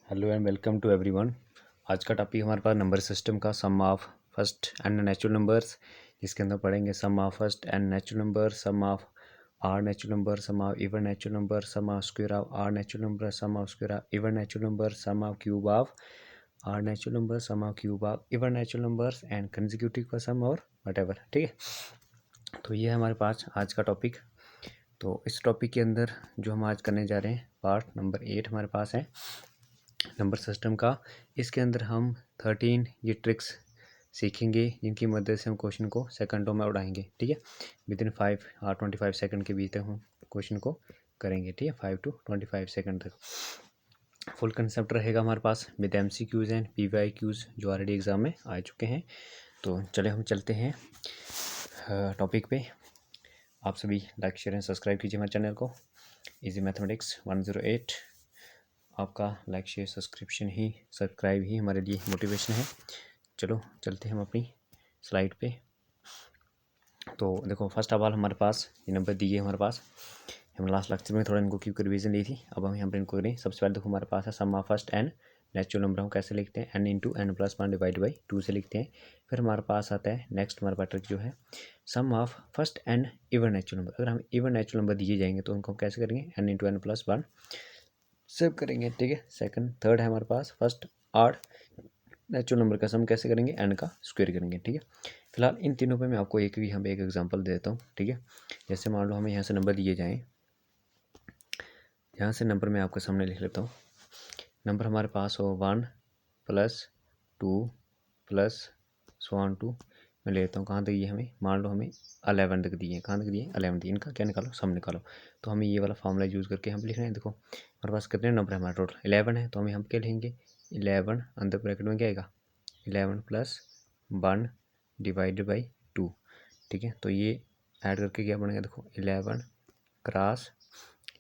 Hello and welcome to everyone. आज का topic हमारे पास नंबर सिस्टम का sum of first n natural numbers, जिसके अंदर पढ़ेंगे sum of first n natural number, sum of r natural number, sum of even natural number, sum of square of r natural number, sum of square of even natural number, sum of cube of r natural number, sum of cube of even natural numbers and consecutive का सम और whatever. ठीक है, तो ये है हमारे पास आज का टॉपिक। तो इस टॉपिक के अंदर जो हम आज करने जा रहे हैं पार्ट नंबर 8 हमारे पास है नंबर सिस्टम का। इसके अंदर हम 13 ये ट्रिक्स सीखेंगे जिनकी मदद से हम क्वेश्चन को सेकंडों में उड़ाएंगे। ठीक है, विद इन 5 और 25 सेकंड के बीच तक हम क्वेश्चन को करेंगे। ठीक है, 5 to 25 सेकंड तक फुल कंसेप्ट रहेगा हमारे पास विद MCQs एंड PYQs जो ऑलरेडी एग्जाम में आ चुके हैं। तो चले हम चलते हैं टॉपिक पे। आप सभी लाइक शेयर एंड सब्सक्राइब कीजिए हमारे चैनल को इजी मैथमेटिक्स 108। आपका लाइक शेयर सब्सक्राइब ही हमारे लिए मोटिवेशन है। चलो चलते हैं हम अपनी स्लाइड पे। तो देखो फर्स्ट ऑफ ऑल हमारे पास ये नंबर दिए हमारे पास। हम लास्ट लेक्चर में थोड़ा इनको क्योंकि रिवीजन ली थी, अब हम यहाँ पर इनको करें। सबसे पहले देखो हमारे पास है sum of first n natural number. हम कैसे लिखते हैं, n into n plus 1 divide by 2 से लिखते हैं। फिर हमारे पास आता है नेक्स्ट हमारे पास ट्रिक जो है sum of first n even natural number. अगर हम इवन नेचुरल नंबर दिए जाएंगे तो उनको हम कैसे करेंगे, n इंटू एन प्लस 1 सेव करेंगे। ठीक है, सेकंड थर्ड है हमारे पास फर्स्ट आड नेचुरल नंबर का सम कैसे करेंगे, n का स्क्वायर करेंगे। ठीक है, फिलहाल इन तीनों पे मैं आपको एक एग्जांपल दे देता हूँ। ठीक है, जैसे मान लो हमें यहाँ से नंबर दिए जाएँ, यहाँ से नंबर मैं आपके सामने लिख लेता हूँ। नंबर हमारे पास हो 1 + 2 + 2 मैं लेता हूँ। कहाँ तक ये हमें, मान लो हमें 11 तक दिए हैं। कहाँ तक दिए, 11 दिए। इनका क्या निकालो, सम निकालो। तो हमें ये वाला फार्मूला यूज़ करके हम लिख रहे हैं। देखो हमारे पास कितने नंबर है, हमारा टोटल 11 है। तो हम क्या लिखेंगे, 11 अंदर ब्रैकेट में क्या आएगा 11 + 1 डिवाइडेड बाई 2। ठीक है, तो ये ऐड करके क्या बनेगा, देखो 11 क्रॉस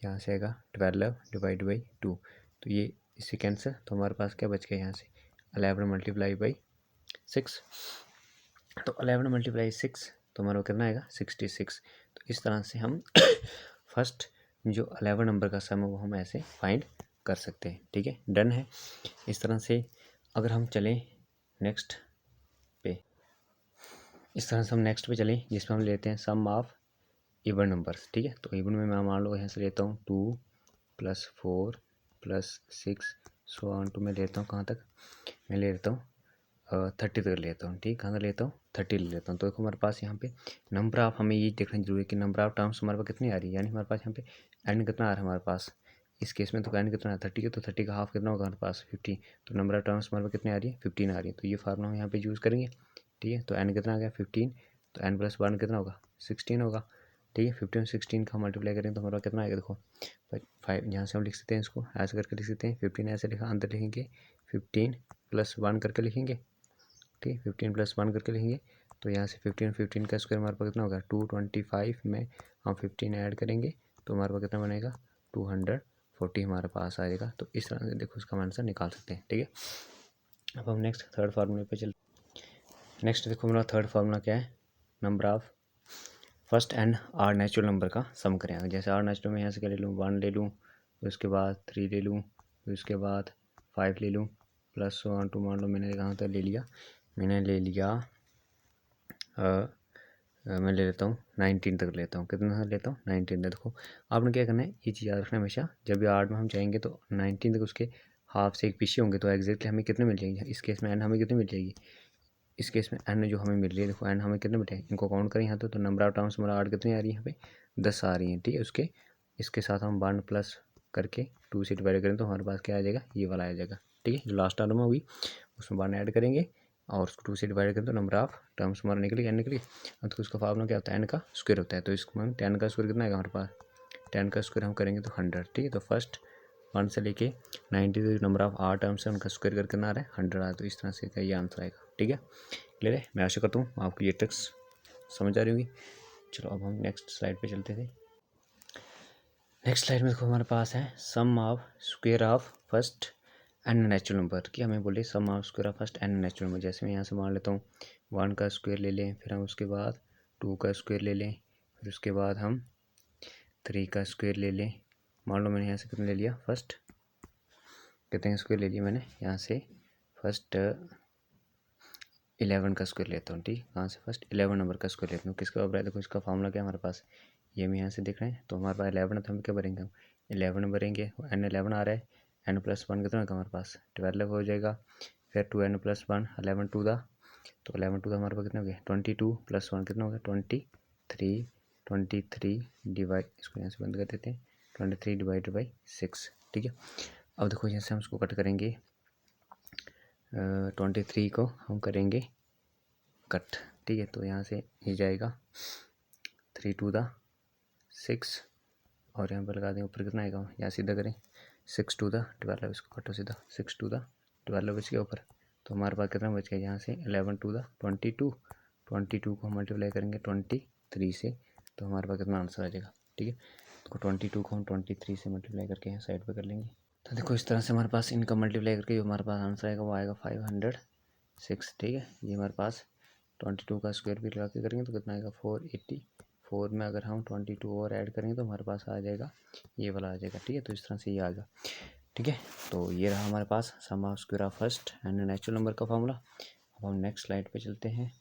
यहाँ से आएगा 12 डिवाइड बाई 2। तो ये इससे कैंसिल, तो हमारे पास क्या बच गया यहाँ से 11 मल्टीप्लाई बाई 6। तो 11 मल्टीप्लाई 6 तो हमारा कितना आएगा 66। तो इस तरह से हम फर्स्ट जो 11 नंबर का सम है वो हम ऐसे फाइंड कर सकते हैं। ठीक है, डन है। इस तरह से अगर हम चलें नेक्स्ट पे, इस तरह से हम नेक्स्ट पे चलें जिसमें हम लेते हैं सम ऑफ इवन नंबर्स। ठीक है, तो इवन में मैं मान लो यहाँ से लेता हूँ 2 + 4 + 6 सो ऑन टू मैं लेता हूँ कहाँ तक, मैं ले लेता हूँ 30 तक लेता हूँ। ठीक, कहाँ तक लेता हूँ 30 ले लेता हूँ। तो देखो हमारे पास यहाँ पे नंबर ऑफ, हमें ये देखना जरूरी है कि नंबर ऑफ टर्म्स हमारे पास कितनी आ रही है, यानी हमारे पास यहाँ पे एन कितना आ रहा है हमारे पास। इस केस में तो एन कितना है 30 के, तो 30 का हाफ कितना होगा हमारे पास 15। तो नंबर ऑफ टर्म्स हमारे पास कितनी आ रही है 15 आ रही है। तो ये फार्मूला हम यहाँ पे यूज़ करेंगे। ठीक है, तो एन कितना आ गया 15, तो एन + 1 कितना होगा 16 होगा। ठीक है, 15 16 का मल्टीप्लाई करें तो हमारा कितना आएगा, देखो 5 यहाँ से हम लिख सकते हैं, इसको ऐसे करके लिख सकते हैं। 15 ऐसे लिखा, अंदर लिखेंगे 15 + 1 करके लिखेंगे। ठीक है, 15 + 1 करके लिखेंगे। तो यहाँ से 15 का स्क्वायर हमारे पास कितना होगा 225 में हम 15 ऐड करेंगे तो हमारे पास कितना बनेगा 240 हमारे पास आएगा। तो इस तरह से देखो उसका आंसर निकाल सकते हैं। ठीक है, अब हम नेक्स्ट थर्ड फार्मूले पे चलते हैं। नेक्स्ट देखो मेरा थर्ड फार्मूला क्या है, number of first and R natural number का सम करेंगे। जैसे आर नेचुरल में यहाँ से क्या ले लूँ 1 ले लूँ, फिर उसके बाद 3 ले लूँ, फिर उसके बाद 5 ले लूँ, प्लस 1 2 मान लो मैंने कहाँ तक ले लिया, मैंने ले लिया मैं ले लेता हूँ 19 तक लेता हूँ। कितना लेता हूँ 19 तक। देखो आपने क्या करना है, ये चीज़ याद रखना हमेशा, जब भी आर्ट में हम जाएंगे तो 19 तक उसके हाफ से एक पीछे होंगे तो एग्जैक्टली हमें कितने मिल जाएंगे। इस केस में एन हमें कितनी मिल जाएगी, इस केस में एन जो हमें मिल रही है, देखो एन हमें कितने मिले हैं, इनको काउंट करें यहाँ तो नंबर ऑफ टर्म्स हमारा 8 कितनी आ रही है यहाँ पे 10 आ रही हैं। ठीक है, उसके इसके साथ हम 1 प्लस करके 2 से डिवाइड करें तो हमारे पास क्या आ जाएगा, ये वाला आ जाएगा। ठीक है, जो लास्ट टर्म होगी उसमें 1 ऐड करेंगे और उसको 2 से डिवाइड करें तो नंबर ऑफ टर्म्स हमारा निकली एन निकली। तो उसका फार्मूला क्या होता है, एन का स्क्वायर होता है। तो इसको हम 10 का स्क्वायर कितना आएगा हमारे पास, 10 का स्क्वायर हम करेंगे तो 100। ठीक है, तो फर्स्ट 1 से लेके 90 तक नंबर ऑफ आर टर्म्स है उनका स्क्वायर करके ना आ रहा है 100 आया। तो इस तरह से का ये आंसर आएगा। ठीक है, क्लियर है। मैं आशा करता हूँ आपको ये ट्रिक्स समझ आ रही होगी। चलो अब हम नेक्स्ट स्लाइड पे चलते थे। नेक्स्ट स्लाइड में देखो हमारे पास है sum of square of first n natural number की। हमें बोले sum of square of first n natural number. जैसे मैं यहाँ से मान लेता हूँ 1 का स्क्वायर ले लें, फिर हम उसके बाद 2 का स्क्वायर ले लें, फिर उसके बाद हम 3 का स्क्वायर ले लें। मान लो मैंने यहाँ से कितना ले लिया, फर्स्ट कितने स्क्वायर ले लिया मैंने, यहाँ से फर्स्ट 11 का स्क्वायर लेता हूँ, ठीक। कहाँ से, फर्स्ट 11 नंबर का स्क्वायर लेता हूँ। किसके बराबर है, देखो इसका फॉर्मूला क्या है हमारे पास, ये हम यहाँ से देख रहे हैं। तो हमारे पास 11 है, तो हम क्या भरेंगे, हम 11 भरेंगे। n 11 आ रहा है, n+1 कितना होगा हमारे पास 12 हो जाएगा। फिर 2n+1 11 टू दा, तो 11 टू दा हमारे पास कितना हो गया 22 + 1 कितना हो गया 23। 23 डिवाइड, इसको यहाँ से बंद कर देते हैं, 23 डिवाइड बाई 6, ठीक है। अब देखो यहाँ से हम इसको कट करेंगे, 23 को हम करेंगे कट, ठीक है। तो यहाँ से ये जाएगा 3 टू दा 6, और यहाँ पर लगा दें, ऊपर कितना आएगा, यहाँ सीधा करें 6 टू दा 12, इसको कटो सीधा, 6 टू दा 12 बच गया ऊपर। तो हमारे पास कितना बच गया, यहाँ से 11 टू दा 22, 22 को हम मल्टीप्लाई करेंगे 23 से, तो हमारे पास कितना आंसर आ जाएगा, ठीक है। तो 22 को हम 23 से मल्टीप्लाई करके यहाँ साइड पे कर लेंगे। तो देखो इस तरह से हमारे पास इनका मल्टीप्लाई करके जो हमारे पास आंसर आएगा वो आएगा 506, ठीक है। ये हमारे पास 22 का स्क्वायर भी लगा के करेंगे तो कितना आएगा 484 में अगर हम 22 और ऐड करेंगे तो हमारे पास आ जाएगा ये वाला आ जाएगा, ठीक है। तो इस तरह से ये आ गया, ठीक है। तो ये रहा हमारे पास sum of square of first n natural number का फॉर्मूला। अब हम नेक्स्ट स्लाइड पे चलते हैं।